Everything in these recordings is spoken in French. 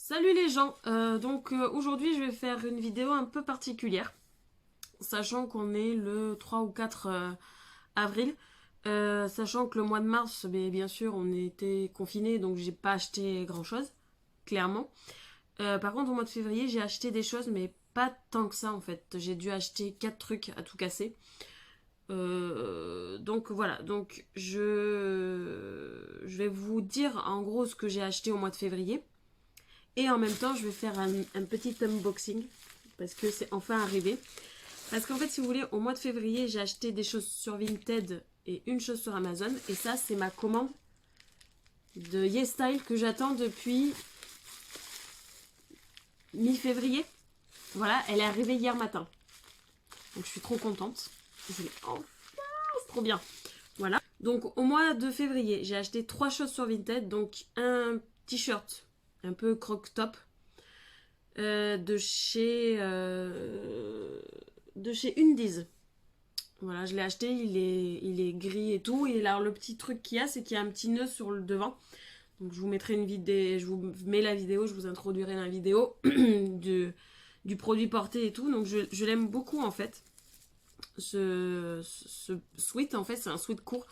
Salut les gens, aujourd'hui je vais faire une vidéo un peu particulière, sachant qu'on est le 3 ou 4 avril, sachant que le mois de mars, bien sûr on était confinés donc j'ai pas acheté grand chose, clairement. Par contre au mois de février j'ai acheté des choses mais pas tant que ça en fait, j'ai dû acheter 4 trucs à tout casser. Donc voilà, donc je vais vous dire en gros ce que j'ai acheté au mois de février. Et en même temps, je vais faire un petit unboxing parce que c'est enfin arrivé. Parce qu'en fait, si vous voulez, au mois de février, j'ai acheté des choses sur Vinted et une chose sur Amazon. Et ça, c'est ma commande de YesStyle que j'attends depuis mi-février. Voilà, elle est arrivée hier matin. Donc je suis trop contente. Je l'ai enfin, c'est trop bien. Voilà. Donc au mois de février, j'ai acheté 3 choses sur Vinted. Donc un t-shirt un peu croc-top de chez Undies. Voilà, je l'ai acheté, il est gris et tout. Et alors le petit truc qu'il y a, c'est qu'il y a un petit nœud sur le devant. Donc je vous mettrai une vidéo, je vous mets la vidéo, je vous introduirai la vidéo du produit porté et tout. Donc je l'aime beaucoup en fait. Ce sweat en fait, c'est un sweat court.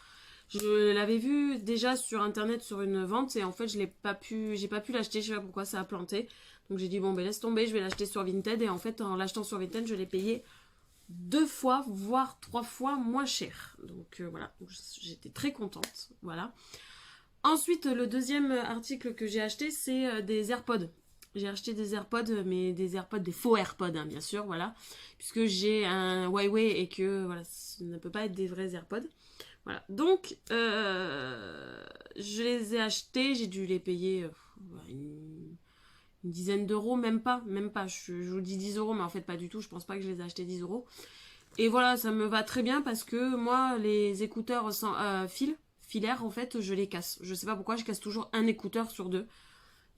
Je l'avais vu déjà sur internet sur une vente et en fait j'ai pas pu l'acheter, je sais pas pourquoi ça a planté. Donc j'ai dit bon ben laisse tomber, je vais l'acheter sur Vinted et en fait en l'achetant sur Vinted je l'ai payé 2 fois voire 3 fois moins cher. Donc voilà, j'étais très contente, voilà. Ensuite le deuxième article que j'ai acheté c'est des AirPods. J'ai acheté des AirPods, mais des AirPods, des faux AirPods, hein, bien sûr, voilà. Puisque j'ai un Huawei et que voilà, ce ne peut pas être des vrais AirPods. Voilà, donc je les ai achetés, j'ai dû les payer une dizaine d'euros, même pas. Je vous dis 10 euros, mais en fait pas du tout, je pense pas que je les ai achetés 10 euros. Et voilà, ça me va très bien parce que moi, les écouteurs sans filaires, en fait, je les casse. Je sais pas pourquoi, je casse toujours un écouteur sur deux.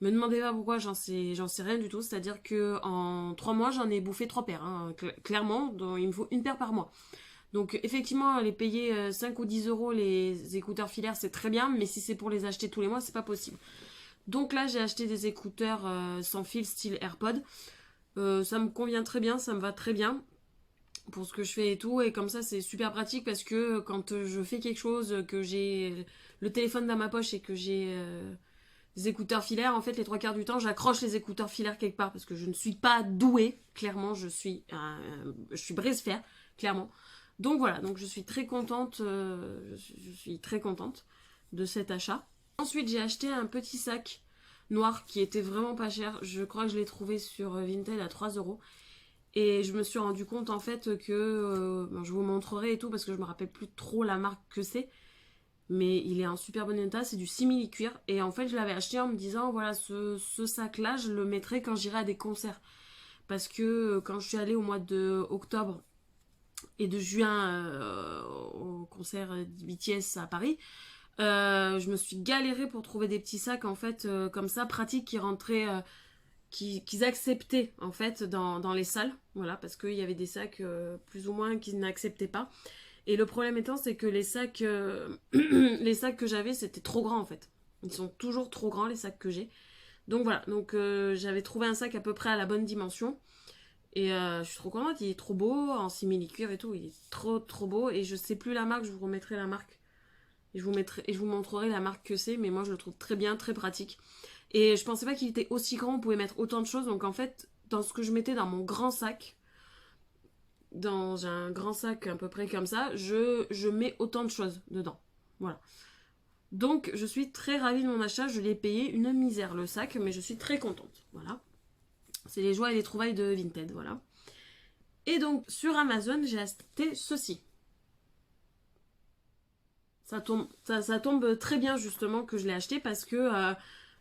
Me demandez pas pourquoi, j'en sais rien du tout. C'est-à-dire que en 3 mois, j'en ai bouffé 3 paires. Hein. Clairement, donc, il me faut une paire par mois. Donc effectivement, les payer 5 ou 10 euros les écouteurs filaires, c'est très bien, mais si c'est pour les acheter tous les mois, c'est pas possible. Donc là, j'ai acheté des écouteurs sans fil style AirPod. Ça me convient très bien, ça me va très bien pour ce que je fais et tout. Et comme ça, c'est super pratique parce que quand je fais quelque chose, que j'ai le téléphone dans ma poche et que j'ai des écouteurs filaires, en fait, les 3 quarts du temps, j'accroche les écouteurs filaires quelque part parce que je ne suis pas douée. Clairement, je suis brise-fer, clairement. Donc voilà, donc je suis très contente, je suis très contente de cet achat. Ensuite, j'ai acheté un petit sac noir qui était vraiment pas cher. Je crois que je l'ai trouvé sur Vinted à 3 euros. Et je me suis rendu compte en fait que, je vous montrerai et tout parce que je me rappelle plus trop la marque que c'est. Mais il est en super bon état, c'est du simili-cuir. Et en fait, je l'avais acheté en me disant, voilà, ce sac-là, je le mettrai quand j'irai à des concerts. Parce que quand je suis allée au mois de octobre et de juin au concert BTS à Paris, je me suis galérée pour trouver des petits sacs en fait comme ça pratiques qui rentraient qu'ils acceptaient en fait dans les salles, voilà, parce qu'il y avait des sacs plus ou moins qu'ils n'acceptaient pas. Et le problème étant, c'est que les sacs les sacs que j'avais c'était trop grand en fait. Ils sont toujours trop grands les sacs que j'ai. Donc voilà, donc j'avais trouvé un sac à peu près à la bonne dimension. Et je suis trop contente, il est trop beau, en simili-cuir et tout, il est trop beau. Et je sais plus la marque, je vous remettrai la marque. Et je vous montrerai la marque que c'est, mais moi je le trouve très bien, très pratique. Et je pensais pas qu'il était aussi grand, on pouvait mettre autant de choses. Donc en fait, dans ce que je mettais dans mon grand sac, dans un grand sac à peu près comme ça, je mets autant de choses dedans. Voilà. Donc je suis très ravie de mon achat, je l'ai payé une misère le sac, mais je suis très contente. Voilà. C'est les joies et les trouvailles de Vinted, voilà. Et donc sur Amazon, j'ai acheté ceci. Ça tombe très bien justement que je l'ai acheté parce que,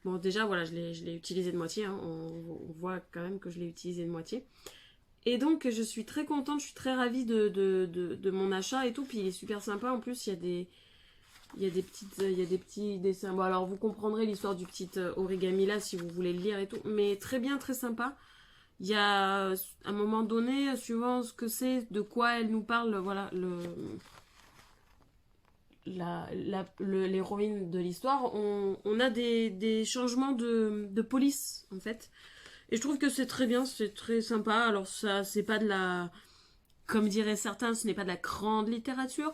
bon déjà voilà, je l'ai utilisé de moitié, hein, on voit quand même que je l'ai utilisé de moitié. Et donc je suis très contente, je suis très ravie de mon achat et tout, puis il est super sympa, en plus il y a des petits dessins. Bon alors vous comprendrez l'histoire du petit origami là si vous voulez le lire et tout, mais très bien, très sympa. Il y a à un moment donné, suivant ce que c'est, de quoi elle nous parle, voilà, l'héroïne de l'histoire, on a des changements de police, en fait. Et je trouve que c'est très bien, c'est très sympa. Alors ça, c'est pas de la... Comme diraient certains, ce n'est pas de la grande littérature.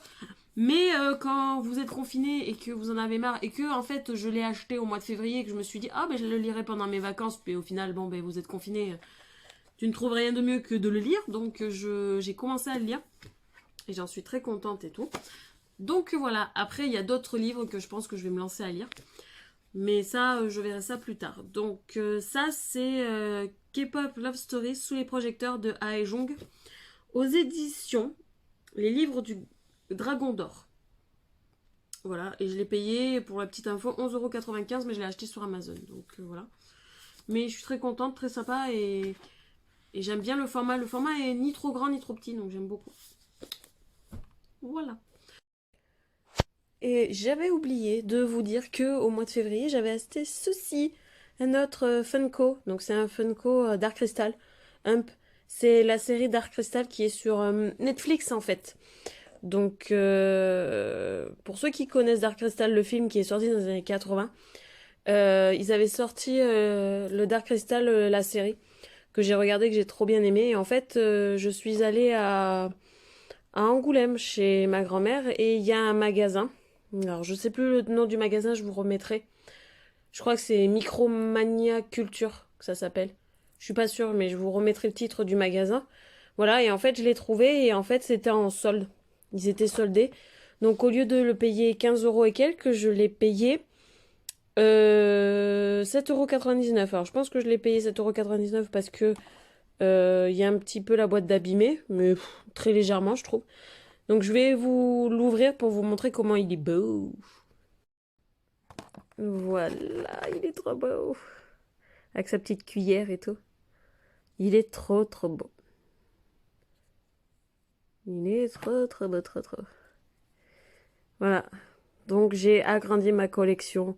Mais quand vous êtes confiné et que vous en avez marre, et que en fait je l'ai acheté au mois de février, et que je me suis dit, ah ben je le lirai pendant mes vacances, puis au final, bon ben vous êtes confiné, tu ne trouves rien de mieux que de le lire. Donc j'ai commencé à le lire. Et j'en suis très contente et tout. Donc voilà, après il y a d'autres livres que je pense que je vais me lancer à lire. Mais ça, je verrai ça plus tard. Donc ça, c'est K-pop Love Story sous les projecteurs de Hae-jong. Aux éditions, les livres du Dragon d'Or. Voilà, et je l'ai payé, pour la petite info, 11,95 €, mais je l'ai acheté sur Amazon. Donc voilà. Mais je suis très contente, très sympa, et j'aime bien le format. Le format est ni trop grand ni trop petit, donc j'aime beaucoup. Voilà. Et j'avais oublié de vous dire que au mois de février, j'avais acheté ceci, un autre Funko. Donc c'est un Funko Dark Crystal, Hump. C'est la série Dark Crystal qui est sur Netflix en fait. Donc pour ceux qui connaissent Dark Crystal, le film qui est sorti dans les années 80, ils avaient sorti le Dark Crystal, la série, que j'ai regardé, que j'ai trop bien aimé. Et en fait, je suis allée à Angoulême chez ma grand-mère et il y a un magasin. Alors, je sais plus le nom du magasin, je vous remettrai. Je crois que c'est Micromania Culture que ça s'appelle. Je suis pas sûre, mais je vous remettrai le titre du magasin. Voilà, et en fait, je l'ai trouvé et en fait, c'était en solde. Ils étaient soldés. Donc, au lieu de le payer 15 € et quelques, je l'ai payé 7,99 €. Alors, je pense que je l'ai payé 7,99 € parce que il y a un petit peu la boîte d'abîmé, mais très légèrement, je trouve. Donc je vais vous l'ouvrir pour vous montrer comment il est beau. Voilà, il est trop beau. Avec sa petite cuillère et tout. Il est trop trop beau. Il est trop trop beau, trop trop. Voilà. Donc j'ai agrandi ma collection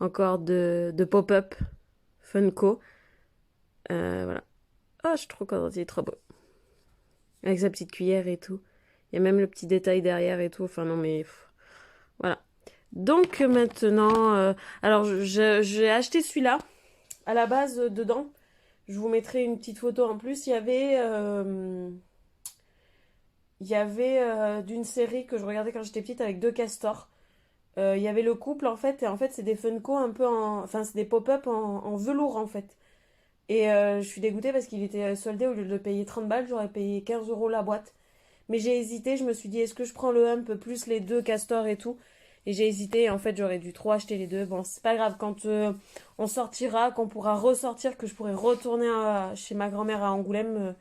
encore de pop-up Funko. Voilà. Oh, je suis trop contente, il est trop beau. Avec sa petite cuillère et tout. Il y a même le petit détail derrière et tout. Enfin non mais... Voilà. Donc maintenant... alors j'ai acheté celui-là. À la base, dedans, je vous mettrai une petite photo en plus. Il y avait d'une série que je regardais quand j'étais petite avec deux castors. Il y avait le couple en fait. Et en fait, c'est des Funko un peu en... Enfin, c'est des pop-up en velours en fait. Et je suis dégoûtée parce qu'il était soldé. Au lieu de le payer 30 balles, j'aurais payé 15 € la boîte. Mais j'ai hésité, je me suis dit, est-ce que je prends le hump plus les deux castors et tout? Et j'ai hésité, et en fait, j'aurais dû trop acheter les deux. Bon, c'est pas grave, quand on sortira, qu'on pourra ressortir, que je pourrai retourner chez ma grand-mère à Angoulême,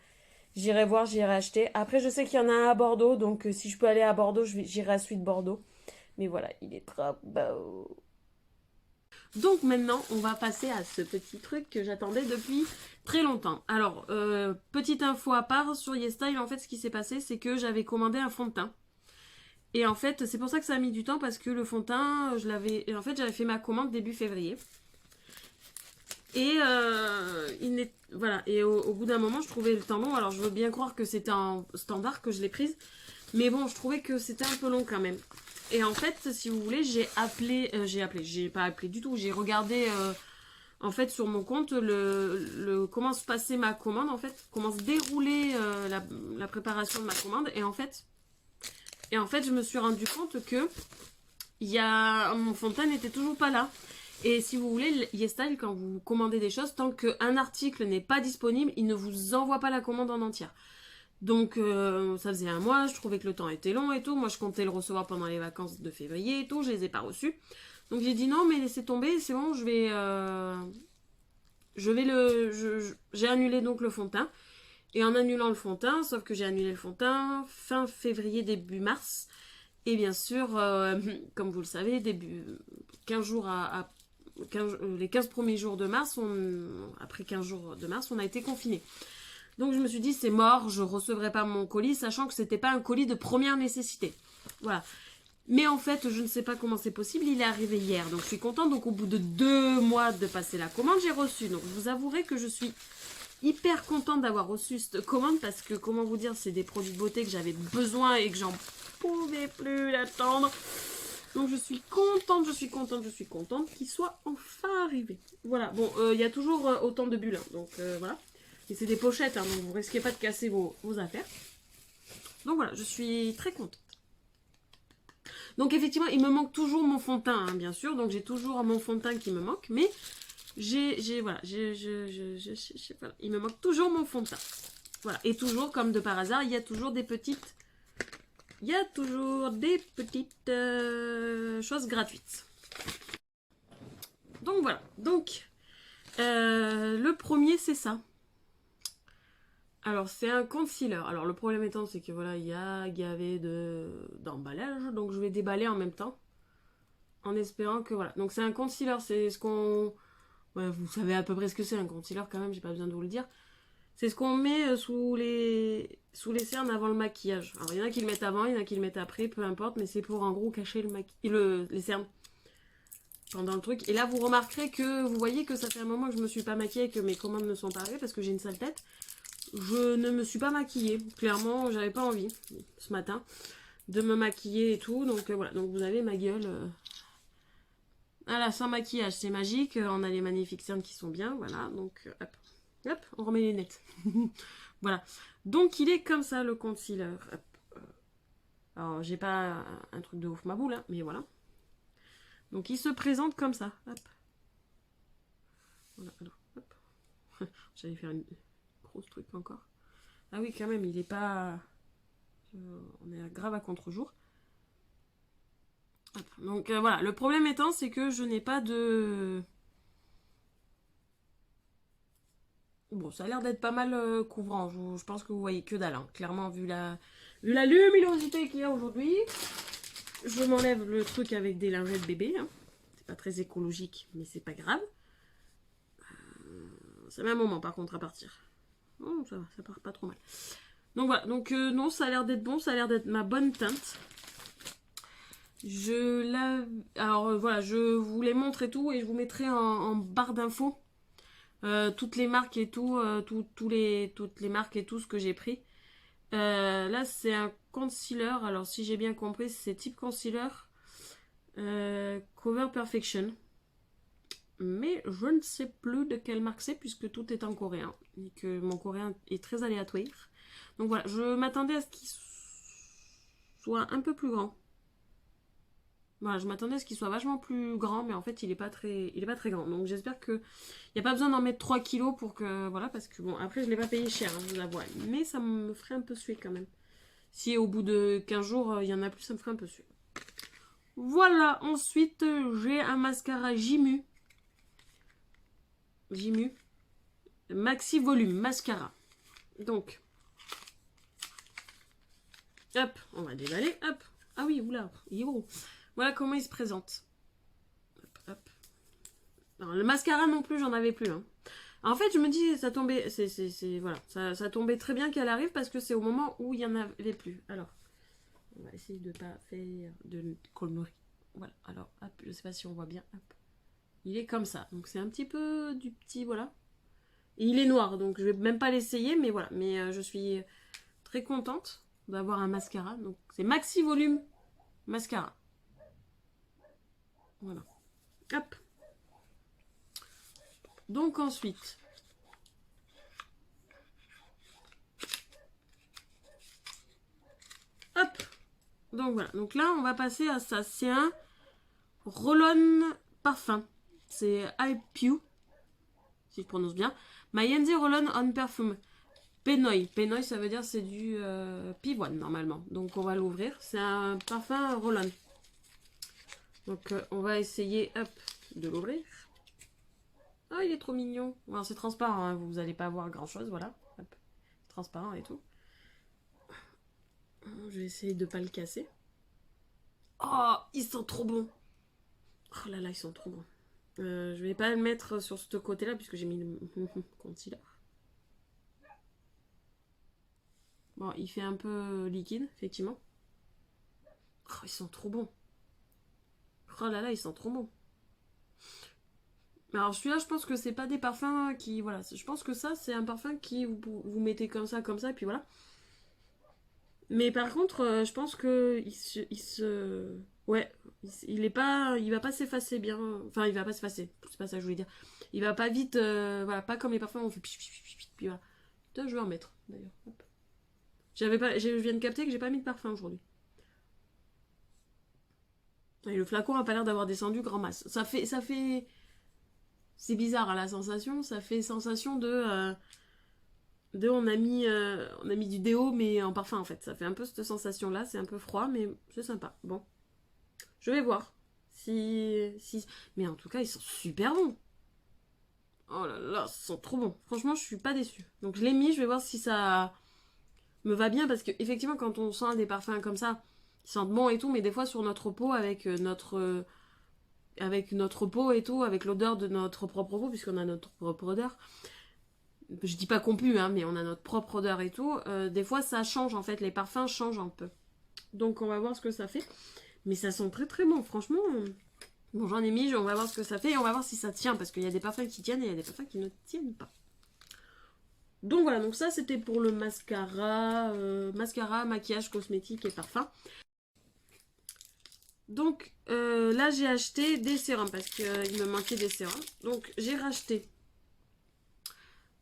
j'irai voir, j'irai acheter. Après, je sais qu'il y en a un à Bordeaux, donc si je peux aller à Bordeaux, j'irai à Suite Bordeaux. Mais voilà, il est trop beau. Donc maintenant, on va passer à ce petit truc que j'attendais depuis très longtemps. Alors, petite info à part, sur YesStyle, en fait, ce qui s'est passé, c'est que j'avais commandé un fond de teint. Et en fait, c'est pour ça que ça a mis du temps, parce que le fond de teint, en fait, j'avais fait ma commande début février. Et voilà. Et au bout d'un moment, je trouvais le temps long. Alors, je veux bien croire que c'était en standard que je l'ai prise. Mais bon, je trouvais que c'était un peu long quand même. Et en fait, si vous voulez, j'ai pas appelé du tout. J'ai regardé, en fait, sur mon compte, comment se passait ma commande, en fait. Comment se déroulait la préparation de ma commande. Et en fait, je me suis rendu compte que mon fond de teint n'était toujours pas là. Et si vous voulez, YesStyle, quand vous commandez des choses, tant qu'un article n'est pas disponible, il ne vous envoie pas la commande en entière. Donc ça faisait un mois, je trouvais que le temps était long et tout. Moi je comptais le recevoir pendant les vacances de février et tout, je les ai pas reçus. Donc j'ai dit non mais laissez tomber, c'est bon, j'ai annulé donc le fond de teint. Et en annulant le fond de teint, sauf que j'ai annulé le fond de teint fin février, début mars. Et bien sûr, comme vous le savez, les 15 premiers jours de mars, après 15 jours de mars, on a été confinés. Donc je me suis dit, c'est mort, je ne recevrai pas mon colis, sachant que c'était pas un colis de première nécessité. Voilà. Mais en fait, je ne sais pas comment c'est possible, il est arrivé hier. Donc je suis contente, donc au bout de 2 mois de passer la commande, j'ai reçu. Donc je vous avouerai que je suis hyper contente d'avoir reçu cette commande, parce que, comment vous dire, c'est des produits de beauté que j'avais besoin et que j'en pouvais plus l'attendre. Donc je suis contente, qu'il soit enfin arrivé. Voilà, bon, il y a toujours autant de bulles, hein, donc voilà. Et c'est des pochettes, hein, donc vous risquez pas de casser vos affaires. Donc voilà, je suis très contente. Donc effectivement, il me manque toujours mon fond de teint, hein, bien sûr. Donc j'ai toujours mon fond de teint qui me manque, mais voilà, il me manque toujours mon fond de teint. Voilà, et toujours, comme de par hasard, il y a toujours des petites choses gratuites. Donc voilà, donc le premier c'est ça. Alors c'est un concealer. Alors le problème étant c'est que voilà, il y a gavé d'emballage, donc je vais déballer en même temps. En espérant que voilà. Donc c'est un concealer, c'est ce qu'on... Ouais, vous savez à peu près ce que c'est un concealer quand même, j'ai pas besoin de vous le dire. C'est ce qu'on met sous les cernes avant le maquillage. Alors il y en a qui le mettent avant, il y en a qui le mettent après, peu importe, mais c'est pour en gros cacher les cernes pendant le truc. Et là vous remarquerez que vous voyez que ça fait un moment que je me suis pas maquillée et que mes commandes ne sont pas arrivées parce que j'ai une sale tête. Je ne me suis pas maquillée. Clairement, j'avais pas envie ce matin de me maquiller et tout. Donc voilà, donc vous avez ma gueule. Voilà, sans maquillage, c'est magique. On a les magnifiques cernes qui sont bien. Voilà, donc hop. Hop, on remet les lunettes. Voilà. Donc il est comme ça le concealer. Hop. Alors j'ai pas un truc de ouf ma boule, hein, mais voilà. Donc il se présente comme ça. Hop. Voilà, alors, hop. J'allais faire une grosse truc encore. Ah oui, quand même, il est pas... on est grave à contre-jour. Donc voilà, le problème étant, c'est que je n'ai pas de... Bon, ça a l'air d'être pas mal couvrant. Je pense que vous voyez que dalle. Hein. Clairement, vu la luminosité qu'il y a aujourd'hui, je m'enlève le truc avec des lingettes bébé. Hein. C'est pas très écologique, mais c'est pas grave. Ça met un moment par contre à partir. Oh, ça va, ça part pas trop mal. Donc voilà, donc non, ça a l'air d'être bon, ça a l'air d'être ma bonne teinte. Alors voilà, je vous les montre et tout, et je vous mettrai en barre d'infos toutes les marques et tout, toutes les marques et tout ce que j'ai pris. Là, c'est un concealer. Alors, si j'ai bien compris, c'est type concealer Cover Perfection. Mais je ne sais plus de quelle marque c'est puisque tout est en coréen et que mon coréen est très aléatoire. Donc voilà, je m'attendais à ce qu'il soit un peu plus grand. Voilà, je m'attendais à ce qu'il soit vachement plus grand, mais en fait, il est pas très grand. Donc j'espère que il n'y a pas besoin d'en mettre 3 kilos pour que... Voilà, parce que bon, après, je ne l'ai pas payé cher, hein, je vous avoue. Mais ça me ferait un peu suer quand même. Si au bout de 15 jours, il y en a plus, ça me ferait un peu suer. Voilà, ensuite, j'ai un mascara Jimu. Jimu. Maxi Volume Mascara. Donc, hop, on va déballer, hop. Ah oui, oula, il est gros. Voilà comment il se présente. Hop, hop. Alors, le mascara non plus, j'en avais plus. Hein. En fait, je me dis, ça tombait, voilà, ça tombait très bien qu'elle arrive parce que c'est au moment où il y en avait plus. Alors, on va essayer de ne pas faire de conneries. Voilà, alors, hop, je sais pas si on voit bien. Hop. Il est comme ça, donc c'est un petit peu du petit, voilà. Et il est noir, donc je vais même pas l'essayer, mais voilà. Mais je suis très contente d'avoir un mascara. Donc c'est Maxi Volume Mascara. Voilà. Hop. Donc ensuite, hop. Donc voilà. Donc là, on va passer à ça. C'est un roll-on parfum. C'est IPU, si je prononce bien. My Yenzi Roll-on on Perfume. Penoy. Penoy, ça veut dire c'est du pivoine normalement. Donc on va l'ouvrir. C'est un parfum roll-on. Donc on va essayer, hop, de l'ouvrir. Ah, il est trop mignon. Alors, c'est transparent, hein, vous n'allez pas voir grand chose, voilà. Hop. Transparent et tout. Je vais essayer de ne pas le casser. Oh, ils sont trop bons. Oh là là, ils sont trop bons. Je vais pas le mettre sur ce côté-là puisque j'ai mis le concealer. Bon, il fait un peu liquide, effectivement. Oh, ils sont trop bons. Oh là là, ils sont trop bons. Alors celui-là, je pense que c'est pas des parfums qui... Voilà, je pense que ça, c'est un parfum qui vous mettez comme ça, et puis voilà. Mais par contre, je pense que Ouais, il va pas s'effacer bien. Enfin, il va pas s'effacer. C'est pas ça que je voulais dire. Il va pas vite, voilà, pas comme les parfums, on fait puis voilà. Putain, je vais en mettre, d'ailleurs. Hop. Je viens de capter que j'ai pas mis de parfum aujourd'hui. Et le flacon a pas l'air d'avoir descendu grand masse. C'est bizarre à la sensation. Ça fait sensation de on a mis du déo, mais en parfum en fait. Ça fait un peu cette sensation-là. C'est un peu froid, mais c'est sympa. Bon, je vais voir. Si... Mais en tout cas, ils sont super bons. Oh là là, ils sont trop bons. Franchement, je suis pas déçue. Donc je l'ai mis, je vais voir si ça me va bien. Parce que effectivement, quand on sent des parfums comme ça, ils sentent bon et tout, mais des fois sur notre peau, avec notre peau et tout, avec l'odeur de notre propre peau, puisqu'on a notre propre odeur. Je dis pas qu'on pue, hein, mais on a notre propre odeur et tout. Des fois, ça change en fait, les parfums changent un peu. Donc on va voir ce que ça fait. Mais ça sent très très bon, franchement. Bon, j'en ai mis, on va voir ce que ça fait et on va voir si ça tient, parce qu'il y a des parfums qui tiennent et il y a des parfums qui ne tiennent pas. Donc voilà, donc ça c'était pour le mascara, maquillage, cosmétique et parfum. Donc là j'ai acheté des sérums parce qu'il me manquait des sérums. Donc j'ai racheté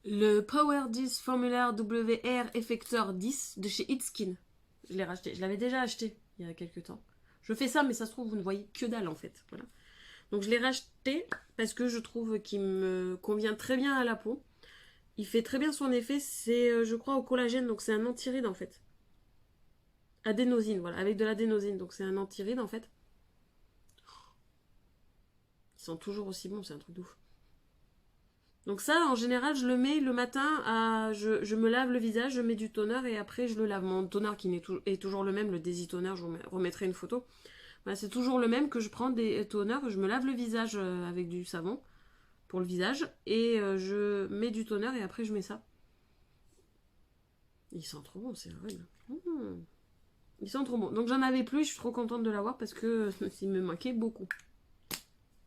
le Power 10 Formulaire WR Effector 10 de chez It's Skin. Je l'ai racheté, je l'avais déjà acheté il y a quelques temps. Je fais ça mais ça se trouve vous ne voyez que dalle en fait. Voilà. Donc je l'ai racheté parce que je trouve qu'il me convient très bien à la peau. Il fait très bien son effet, c'est je crois au collagène, donc c'est un anti-ride en fait. Adénosine, voilà, avec de l'adénosine, donc c'est un anti-ride en fait. Ils sont toujours aussi bons, c'est un truc de ouf. Donc ça, en général, je le mets le matin, je me lave le visage, je mets du toner et après je le lave. Mon toner qui est toujours le même, le Daisy Toner, je vous remettrai une photo. Voilà, c'est toujours le même que je prends des toners, je me lave le visage avec du savon pour le visage et je mets du toner et après je mets ça. Ils sont trop bons, c'est vrai. Ils sont trop bons. Donc j'en avais plus, je suis trop contente de l'avoir parce que il me manquait beaucoup.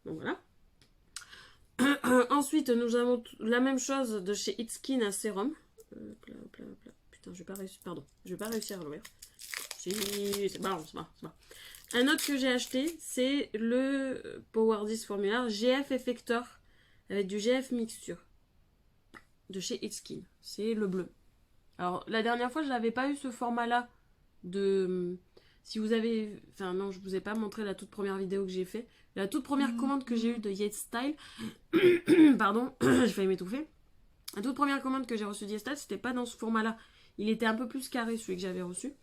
Donc voilà. Ensuite, nous avons la même chose de chez It's Skin, un sérum. Putain, je vais pas réussir. Pardon, je vais pas réussir à l'ouvrir. C'est bon, c'est bon. Un autre que j'ai acheté, c'est le Power 10 Formulaire GF Effector avec du GF Mixture de chez It's Skin. C'est le bleu. Alors, la dernière fois, je n'avais pas eu ce format-là de... Si vous avez... Enfin, non, je vous ai pas montré la toute première vidéo que j'ai fait. La toute première commande que j'ai eue de Yates Style... Pardon, j'ai failli m'étouffer. La toute première commande que j'ai reçue de Yates Style, c'était pas dans ce format-là. Il était un peu plus carré, celui que j'avais reçu.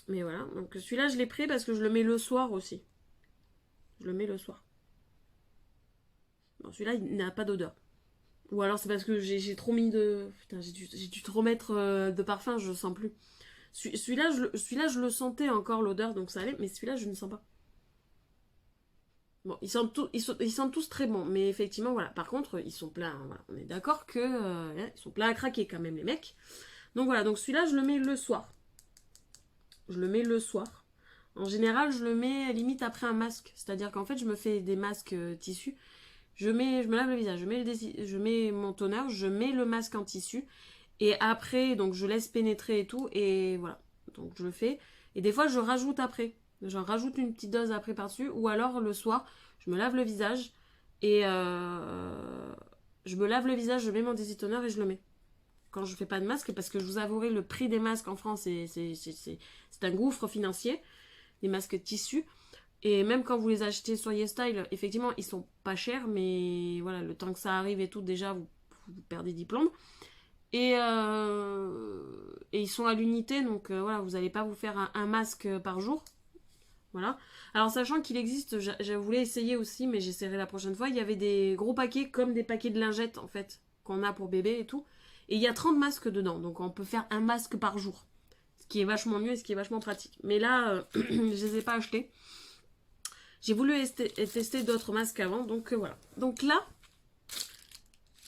Mais voilà, donc celui-là, je l'ai pris parce que je le mets le soir aussi. Je le mets le soir. Bon, celui-là, il n'a pas d'odeur. Ou alors c'est parce que j'ai trop mis de... Putain, j'ai dû trop mettre de parfum, je le sens plus. Celui-là, je le sentais encore l'odeur, donc ça allait, mais celui-là, je ne sens pas. Bon, ils sentent tous très bons, mais effectivement, voilà. Par contre, ils sont pleins, voilà. On est d'accord que ils sont pleins à craquer quand même, les mecs. Donc voilà, donc celui-là, je le mets le soir. Je le mets le soir. En général, je le mets limite après un masque. C'est-à-dire qu'en fait, je me fais des masques tissus. Je me lave le visage, je mets mon toner, je mets le masque en tissu. Et après, donc je laisse pénétrer et tout. Et voilà. Donc je le fais. Et des fois, je rajoute après. J'en rajoute une petite dose après par-dessus. Ou alors, le soir, je me lave le visage. Et je me lave le visage, je mets mon Daisy Toner et je le mets. Quand je fais pas de masque, parce que je vous avouerai, le prix des masques en France, c'est un gouffre financier. Les masques tissus. Et même quand vous les achetez sur YesStyle, effectivement, ils sont pas chers, mais voilà, le temps que ça arrive et tout, déjà, vous perdez 10 plombes. Et ils sont à l'unité, donc voilà, vous n'allez pas vous faire un masque par jour. Voilà. Alors, sachant qu'il existe, je voulais essayer aussi, mais j'essaierai la prochaine fois, il y avait des gros paquets, comme des paquets de lingettes, en fait, qu'on a pour bébé et tout. Et il y a 30 masques dedans, donc on peut faire un masque par jour. Ce qui est vachement mieux et ce qui est vachement pratique. Mais là, je les ai pas achetés. J'ai voulu tester d'autres masques avant, donc voilà. Donc là,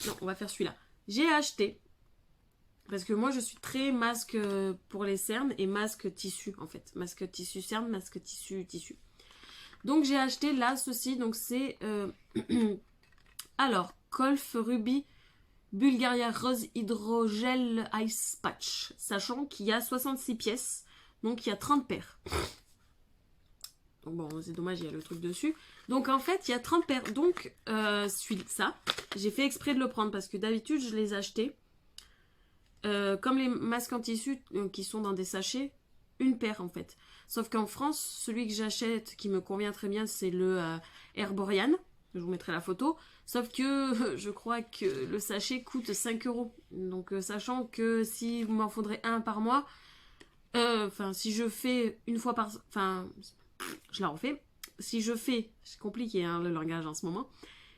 non, on va faire celui-là. J'ai acheté, parce que moi je suis très masque pour les cernes et masque tissu en fait. Masque tissu cerne, masque tissu tissu. Donc j'ai acheté là ceci, donc c'est... alors, Colf Ruby Bulgaria Rose Hydrogel Ice Patch. Sachant qu'il y a 66 pièces, donc il y a 30 paires. Donc bon, c'est dommage, il y a le truc dessus. Donc en fait, il y a 30 paires. Donc, ça, j'ai fait exprès de le prendre parce que d'habitude, je les achetais. Comme les masques en tissu qui sont dans des sachets, une paire en fait. Sauf qu'en France, celui que j'achète, qui me convient très bien, c'est le Herborian. Je vous mettrai la photo. Sauf que je crois que le sachet coûte 5 euros. Donc sachant que si vous m'en faudrez un par mois, enfin si je fais une fois par... Enfin, je la refais. Si je fais... C'est compliqué hein, le langage en ce moment.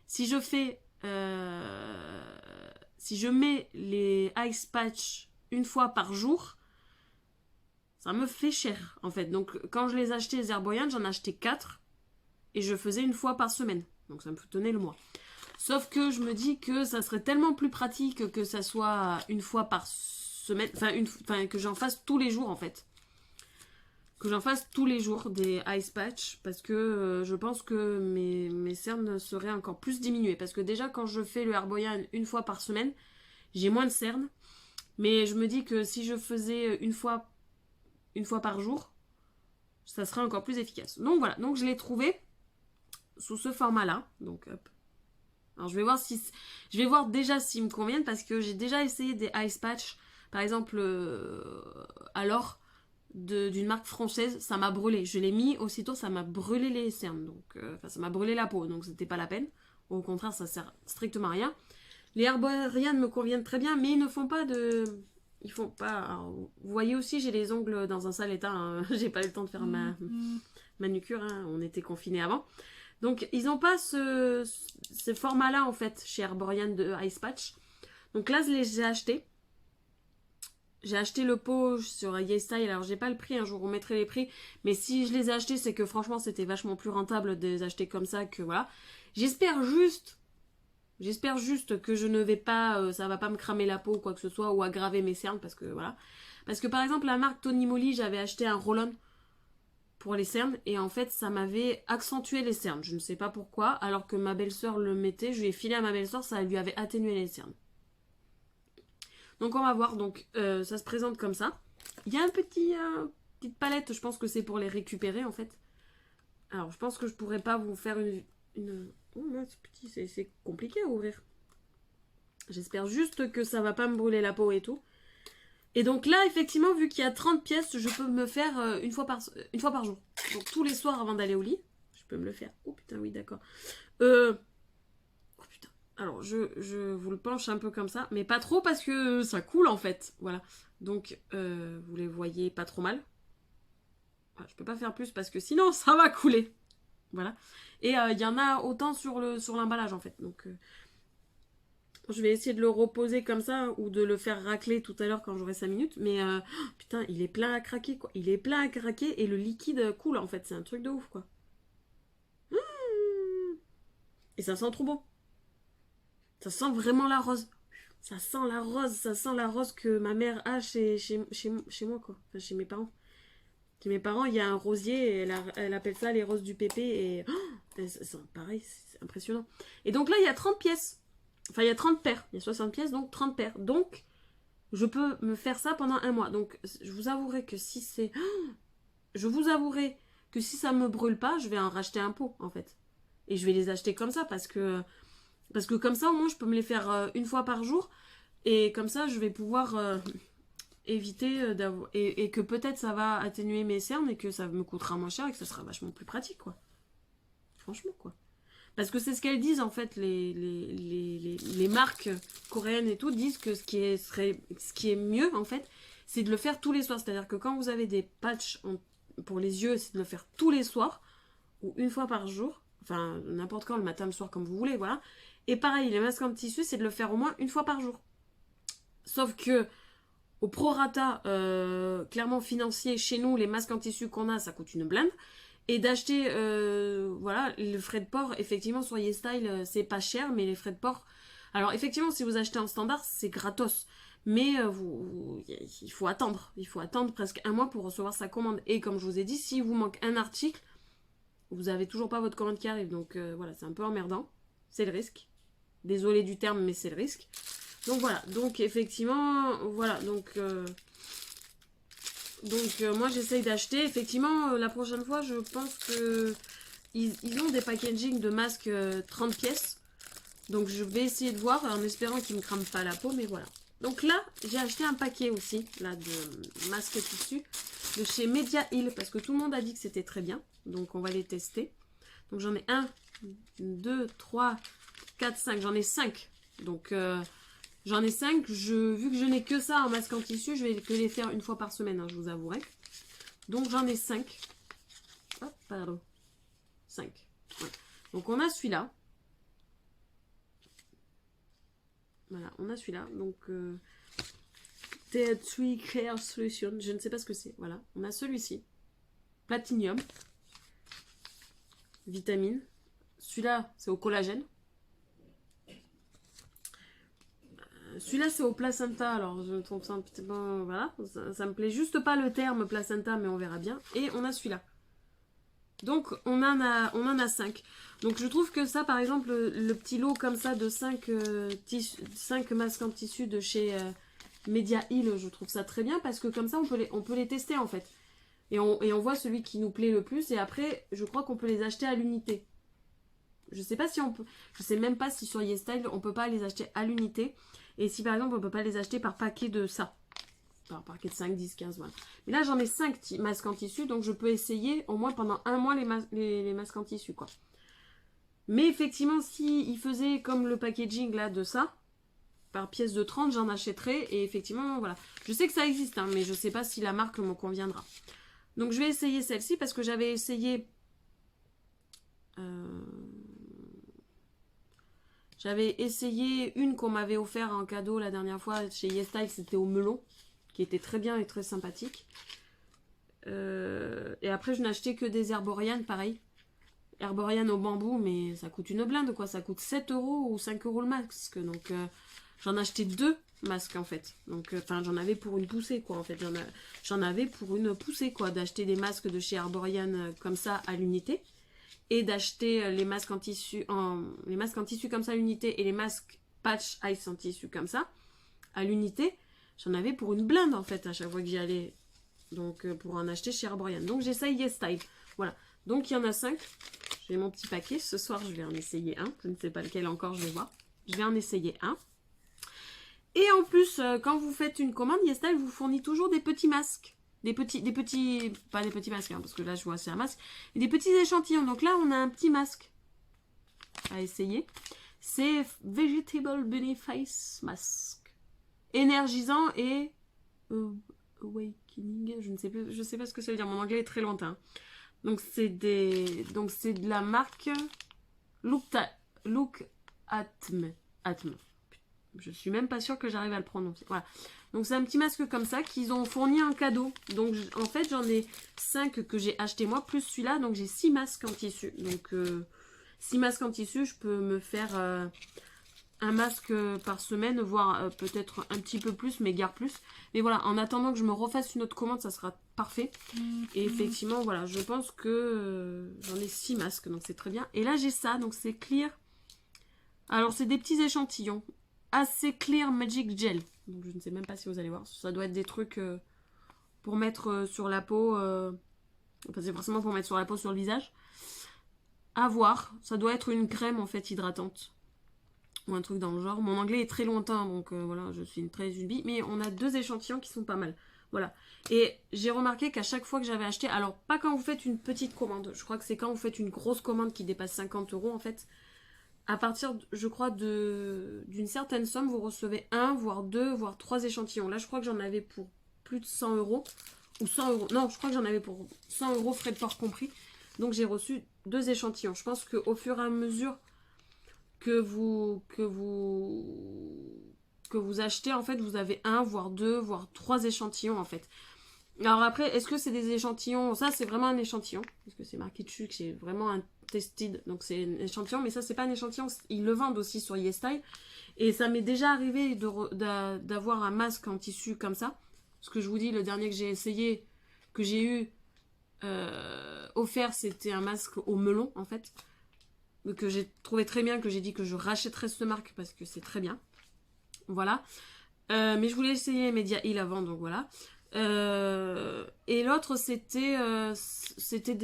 Si je fais... si je mets les ice patch une fois par jour, ça me fait cher en fait. Donc quand je les achetais les Herborian, j'en achetais 4 et je faisais une fois par semaine. Donc ça me tenait le mois. Sauf que je me dis que ça serait tellement plus pratique que ça soit une fois par semaine, enfin que j'en fasse tous les jours en fait. Que j'en fasse tous les jours des ice patch parce que je pense que mes cernes seraient encore plus diminuées. Parce que déjà quand je fais le Herborian une fois par semaine, j'ai moins de cernes. Mais je me dis que si je faisais une fois par jour, ça serait encore plus efficace. Donc voilà, donc je l'ai trouvé sous ce format-là. Donc hop. Alors je vais voir déjà s'ils me conviennent parce que j'ai déjà essayé des ice patch. Par exemple, alors d'une marque française, ça m'a brûlé. Je l'ai mis, aussitôt ça m'a brûlé les cernes. Donc ça m'a brûlé la peau, donc c'était pas la peine. Au contraire, ça sert strictement à rien. Les Herborian me conviennent très bien, mais ils ne font pas de... Ils font pas... Alors, vous voyez aussi, j'ai les ongles dans un sale état. Hein. J'ai pas eu le temps de faire ma manucure. Hein. On était confinés avant. Donc, ils n'ont pas ce format-là, en fait, chez Herborian de Ice Patch. Donc là, je les ai achetés. J'ai acheté le pot sur YesStyle. Alors, j'ai pas le prix. Un jour, on mettrait les prix. Mais si je les ai achetés, c'est que franchement, c'était vachement plus rentable de les acheter comme ça que voilà. J'espère juste que je ne vais pas, ça va pas me cramer la peau ou quoi que ce soit, ou aggraver mes cernes, parce que voilà. Parce que par exemple, la marque Tony Moly, j'avais acheté un roll-on pour les cernes, et en fait, ça m'avait accentué les cernes. Je ne sais pas pourquoi, alors que ma belle-sœur le mettait, je lui ai filé à ma belle-sœur, ça lui avait atténué les cernes. Donc on va voir, donc ça se présente comme ça. Il y a un petite palette, je pense que c'est pour les récupérer en fait. Alors je pense que je pourrais pas vous faire une... Oh non, c'est petit, c'est compliqué à ouvrir. J'espère juste que ça va pas me brûler la peau et tout. Et donc là, effectivement, vu qu'il y a 30 pièces, je peux me faire une fois par jour. Donc tous les soirs avant d'aller au lit, je peux me le faire. Oh putain, oui, d'accord. Oh putain. Alors, je vous le penche un peu comme ça, mais pas trop parce que ça coule en fait. Voilà. Donc, vous les voyez pas trop mal. Enfin, je peux pas faire plus parce que sinon, ça va couler. Voilà. Et il y en a autant sur l'emballage en fait. Donc je vais essayer de le reposer comme ça ou de le faire racler tout à l'heure quand j'aurai 5 minutes. Mais putain, il est plein à craquer quoi. Il est plein à craquer et le liquide coule en fait. C'est un truc de ouf quoi. Et ça sent trop bon. Ça sent vraiment la rose. Ça sent la rose que ma mère a chez moi quoi. Enfin chez mes parents. Chez mes parents, il y a un rosier et elle appelle ça les roses du pépé et pareil, c'est impressionnant. Et donc là, il y a 30 pièces. Enfin, il y a 30 paires. Il y a 60 pièces, donc 30 paires. Donc, je peux me faire ça pendant un mois. Donc, je vous avouerai que si c'est... Je vous avouerai que si ça me brûle pas, je vais en racheter un pot, en fait. Et je vais les acheter comme ça parce que comme ça, au moins, je peux me les faire une fois par jour. Et comme ça, je vais pouvoir... éviter d'avoir... Et que peut-être ça va atténuer mes cernes et que ça me coûtera moins cher et que ça sera vachement plus pratique, quoi. Franchement, quoi. Parce que c'est ce qu'elles disent, en fait, les marques coréennes et tout, disent que ce qui est mieux, en fait, c'est de le faire tous les soirs. C'est-à-dire que quand vous avez des patchs pour les yeux, c'est de le faire tous les soirs, ou une fois par jour, enfin, n'importe quand, le matin, le soir, comme vous voulez, voilà. Et pareil, les masques en tissu, c'est de le faire au moins une fois par jour. Sauf que au prorata clairement financier, chez nous, les masques en tissu qu'on a, ça coûte une blinde. Et d'acheter, voilà, le frais de port, effectivement, sur YesStyle, c'est pas cher, mais les frais de port... Alors, effectivement, si vous achetez en standard, c'est gratos. Mais il faut attendre. Il faut attendre presque un mois pour recevoir sa commande. Et comme je vous ai dit, si vous manque un article, vous avez toujours pas votre commande qui arrive. Donc, voilà, c'est un peu emmerdant. C'est le risque. Désolée du terme, mais c'est le risque. Donc voilà, donc effectivement, voilà, donc Donc moi j'essaye d'acheter. Effectivement, la prochaine fois, je pense que ils ont des packaging de masques 30 pièces. Donc je vais essayer de voir en espérant qu'ils ne me crament pas la peau, mais voilà. Donc là, j'ai acheté un paquet aussi là, de masques tissus de chez Media Hill parce que tout le monde a dit que c'était très bien. Donc on va les tester. Donc j'en ai 1, 2, 3, 4, 5. J'en ai 5. Donc j'en ai 5. Vu que je n'ai que ça en masque en tissu, je vais que les faire une fois par semaine, hein, je vous avouerai. Donc j'en ai 5. Hop, pardon. 5. Ouais. Donc on a celui-là. Voilà, on a celui-là. Donc, T3 Care Solution. Je ne sais pas ce que c'est. Voilà, on a celui-ci. Platinium. Vitamine. Celui-là, c'est au collagène. Celui-là, c'est au placenta. Alors, je trouve ça un petit peu... Voilà, ça me plaît juste pas le terme placenta, mais on verra bien. Et on a celui-là. Donc, on en a 5. Donc, je trouve que ça, par exemple, le petit lot comme ça de 5 masques en tissu de chez Media Hill, je trouve ça très bien parce que comme ça, on peut les tester en fait. Et on voit celui qui nous plaît le plus. Et après, je crois qu'on peut les acheter à l'unité. Je sais pas si on peut... Je sais même pas si sur YesStyle, on peut pas les acheter à l'unité. Et si, par exemple, on peut pas les acheter par paquet de ça. Par paquet de 5, 10, 15, voilà. Mais là, j'en ai 5 masques en tissu, donc je peux essayer au moins pendant un mois les masques en tissu, quoi. Mais effectivement, si ils faisaient comme le packaging là de ça, par pièce de 30, j'en achèterais. Et effectivement, voilà. Je sais que ça existe, hein, mais je sais pas si la marque me conviendra. Donc, je vais essayer celle-ci parce que j'avais essayé... J'avais essayé une qu'on m'avait offert en cadeau la dernière fois chez YesStyle, c'était au melon, qui était très bien et très sympathique. Et après, je n'ai acheté que des herborianes, pareil. Herboriane au bambou, mais ça coûte une blinde, quoi. Ça coûte 7 € ou 5 € le masque. Donc, j'en ai acheté 2 masques, en fait. Donc, j'en avais pour une poussée, quoi, en fait. J'en avais pour une poussée, quoi, d'acheter des masques de chez Herboriane comme ça à l'unité. Et d'acheter les masques en tissu comme ça à l'unité et les masques patch ice en tissu comme ça à l'unité. J'en avais pour une blinde, en fait, à chaque fois que j'y allais. Donc, pour en acheter chez Herboriane. Donc, j'essaye YesStyle. Voilà. Donc, il y en a 5. J'ai mon petit paquet. Ce soir, je vais en essayer un. Je ne sais pas lequel encore, je vais voir. Je vais en essayer un. Et en plus, quand vous faites une commande, YesStyle vous fournit toujours des petits masques. Pas des petits masques, hein, parce que là, je vois c'est un masque. Mais des petits échantillons. Donc là, on a un petit masque à essayer. C'est Vegetable Bunny Face Mask. Énergisant et... Awakening, je sais pas ce que ça veut dire. Mon anglais est très lointain. Donc c'est de la marque Look Atme. Je suis même pas sûre que j'arrive à le prononcer. Voilà. Donc c'est un petit masque comme ça qu'ils ont fourni en cadeau. Donc en fait j'en ai 5 que j'ai acheté moi, plus celui-là. Donc j'ai 6 masques en tissu. Donc 6 masques en tissu, je peux me faire un masque par semaine, voire peut-être un petit peu plus, mais guère plus. Mais voilà, en attendant que je me refasse une autre commande, ça sera parfait. Et effectivement, voilà, je pense que j'en ai 6 masques, donc c'est très bien. Et là, j'ai ça, donc c'est Clear. Alors, c'est des petits échantillons. AC Clear Magic Gel. Donc, je ne sais même pas si vous allez voir. Ça doit être des trucs pour mettre sur la peau. Enfin, c'est forcément pour mettre sur la peau, sur le visage. À voir. Ça doit être une crème, en fait, hydratante. Ou un truc dans le genre. Mon anglais est très lointain, donc voilà, je suis une très ubie. Mais on a 2 échantillons qui sont pas mal. Voilà. Et j'ai remarqué qu'à chaque fois que j'avais acheté, alors pas quand vous faites une petite commande, je crois que c'est quand vous faites une grosse commande qui dépasse 50 € en fait. À partir, je crois, d'une certaine somme, vous recevez 1, voire 2, voire 3 échantillons. Là, je crois que j'en avais pour plus de 100 €. Ou 100 €. Non, je crois que j'en avais pour 100 € frais de port compris. Donc j'ai reçu 2 échantillons. Je pense qu'au fur et à mesure que vous achetez, en fait, vous avez 1, voire 2, voire 3 échantillons, en fait. Alors après, est-ce que c'est des échantillons? Ça, c'est vraiment un échantillon. Parce que c'est marqué dessus que c'est vraiment un tested. Donc c'est un échantillon, mais ça, c'est pas un échantillon. Ils le vendent aussi sur YesStyle. Et ça m'est déjà arrivé d'avoir un masque en tissu comme ça. Ce que je vous dis, le dernier que j'ai essayé, que j'ai eu offert, c'était un masque au melon, en fait. Que j'ai trouvé très bien, que j'ai dit que je rachèterais cette marque parce que c'est très bien. Voilà. Mais je voulais essayer Media Hill avant, donc voilà. Et l'autre, c'était c'était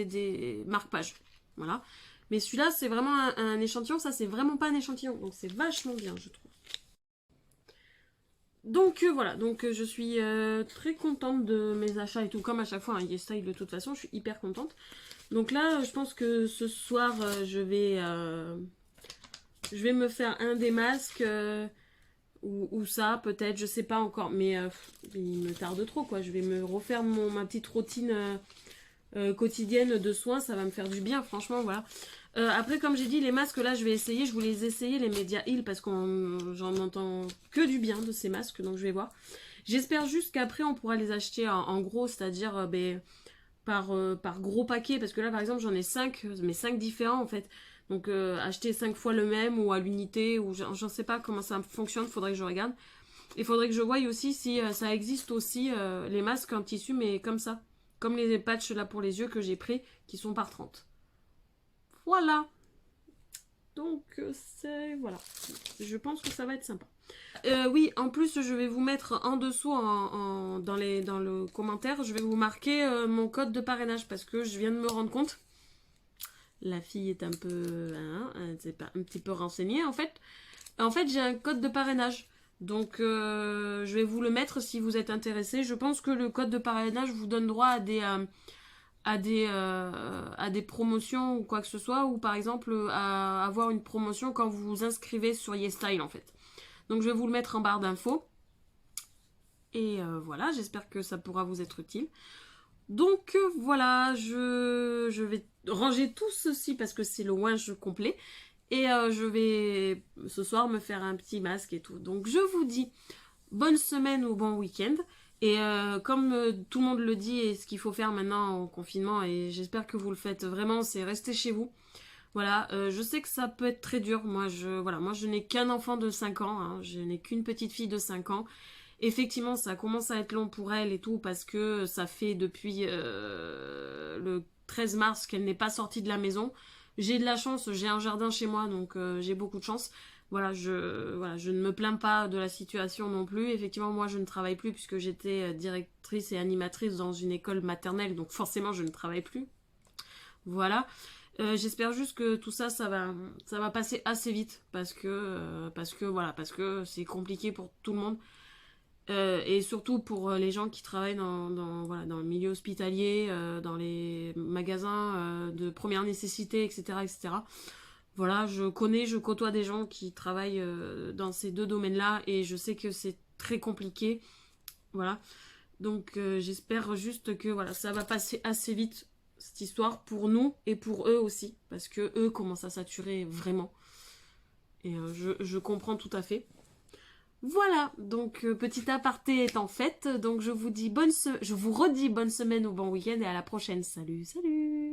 des marque-pages. Voilà. Mais celui-là, c'est vraiment un échantillon. Ça, c'est vraiment pas un échantillon. Donc, c'est vachement bien, je trouve. Donc voilà, donc je suis très contente de mes achats et tout, comme à chaque fois, hein, YesStyle de toute façon, je suis hyper contente. Donc là, je pense que ce soir, je vais me faire un des masques, ou ça, peut-être, je sais pas encore, mais il me tarde trop, quoi. Je vais me refaire ma petite routine quotidienne de soins, ça va me faire du bien, franchement, voilà. Après, comme j'ai dit, les masques, là, je vais essayer. Je voulais essayer les Media Heal parce que j'en entends que du bien de ces masques, donc je vais voir. J'espère juste qu'après, on pourra les acheter en gros, c'est-à-dire par gros paquet. Parce que là, par exemple, j'en ai 5, mais 5 différents, en fait. Donc, acheter 5 fois le même ou à l'unité, ou j'en sais pas comment ça fonctionne, faudrait que je regarde. Il faudrait que je voie aussi si ça existe aussi, les masques en tissu, mais comme ça. Comme les patchs là pour les yeux que j'ai pris, qui sont par 30. Voilà. Donc, voilà. Je pense que ça va être sympa. Oui, en plus, je vais vous mettre en dessous, dans le commentaire, je vais vous marquer mon code de parrainage parce que je viens de me rendre compte. La fille est un peu, un petit peu renseignée en fait. En fait, j'ai un code de parrainage. Donc, je vais vous le mettre si vous êtes intéressé. Je pense que le code de parrainage vous donne droit à des promotions ou quoi que ce soit, ou par exemple à avoir une promotion quand vous vous inscrivez sur YesStyle en fait. Donc je vais vous le mettre en barre d'infos. Et voilà, j'espère que ça pourra vous être utile. Donc voilà, je vais ranger tout ceci parce que c'est le ouinge complet. Et je vais ce soir me faire un petit masque et tout. Donc je vous dis bonne semaine ou bon week-end. Et comme tout le monde le dit, et ce qu'il faut faire maintenant en confinement, et j'espère que vous le faites vraiment, c'est rester chez vous. Voilà, je sais que ça peut être très dur. Moi, je n'ai qu'un enfant de 5 ans, hein, je n'ai qu'une petite fille de 5 ans. Effectivement, ça commence à être long pour elle et tout, parce que ça fait depuis le 13 mars qu'elle n'est pas sortie de la maison. J'ai de la chance, j'ai un jardin chez moi, donc j'ai beaucoup de chance. Voilà, je ne me plains pas de la situation non plus. Effectivement, moi, je ne travaille plus puisque j'étais directrice et animatrice dans une école maternelle, donc forcément, je ne travaille plus. Voilà. J'espère juste que tout ça, ça va passer assez vite parce que c'est compliqué pour tout le monde. Et surtout pour les gens qui travaillent dans le milieu hospitalier, dans les magasins de première nécessité, etc., etc. Voilà, je côtoie des gens qui travaillent dans ces deux domaines-là et je sais que c'est très compliqué. Voilà. Donc j'espère juste que voilà, ça va passer assez vite cette histoire pour nous et pour eux aussi. Parce que eux commencent à saturer vraiment. Et je comprends tout à fait. Voilà, donc petit aparté étant fait, donc je vous redis bonne semaine ou bon week-end et à la prochaine. Salut, salut!